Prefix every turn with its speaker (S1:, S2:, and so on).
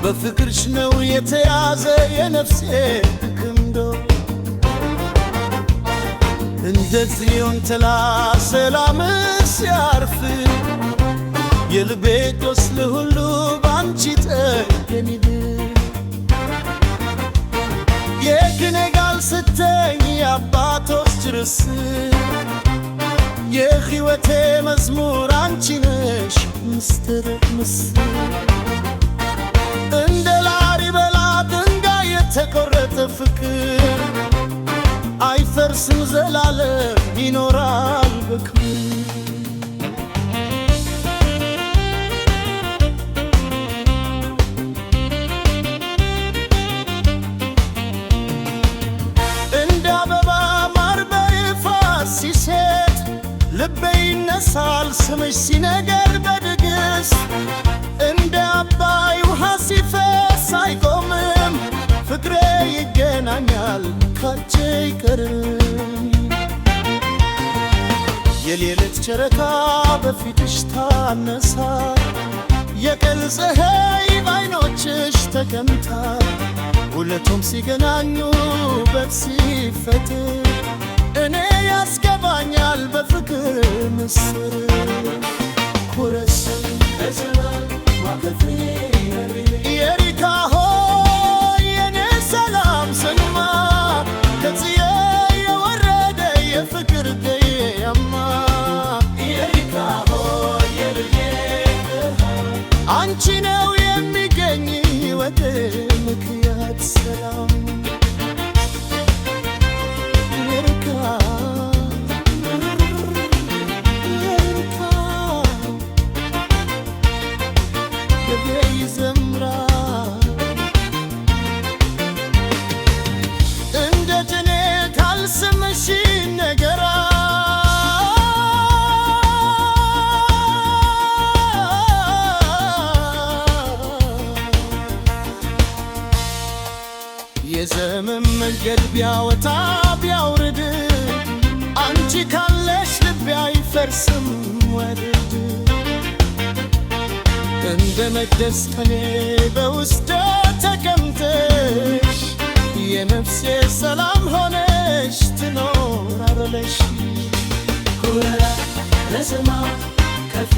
S1: በፍቅርሽ ነው የተያዘ የነፍሴ ክንዶ እንደ ጽዮን ጥላ ሰላም ሲያርፍ የልቤ ቁስል ሁሉ ባንቺ ጠገኒድ የቅኔ ቃል ስተኝ የአባቶች ርስ የሕይወቴ መዝሙር አንቺ ነሽ ምስጢር ምስር እንደ ላሊበላ ድንጋይ የተቆረጠ ፍቅር አይፈርስም ዘላለም ይኖራል በክብር እንደ አበባ ማር በይፋ ሲሴት ልቤ ይነሳል ስምሽ ሲነገር በድግስ እንደ አባይ ውሃ ሲፈስ አይቆምም ፍቅሬ ይገናኛል ካንቺ አይቀርም የሌሊት ጨረቃ በፊትሽ ታነሳ የቀን ፀሐይ በዓይኖችሽ ተቀምጣ ሁለቱም ሲገናኙ ውበት ሲፈጥር እኔ ያስገባኛል በፍቅር ምስር ኩረስ የሪካ ሆይ የኔ ሰላም ስንማ ከጽዬ የወረደ የፍቅር ደየማ የሪካ ሆይ የልዬ አንቺ ነው የሚገኝ ሕይወት ምክንያት ሰላም የዘመን መንገድ ቢያወጣ ቢያውርድ አንቺ ካለሽ ልቤ አይፈርስም ወርድ እንደ መቅደስ ከኔ በውስጤ ተቀምጠሽ የነፍሴ ሰላም ሆነሽ ትኖራለሽ ኩራ ለሰማ ከፊ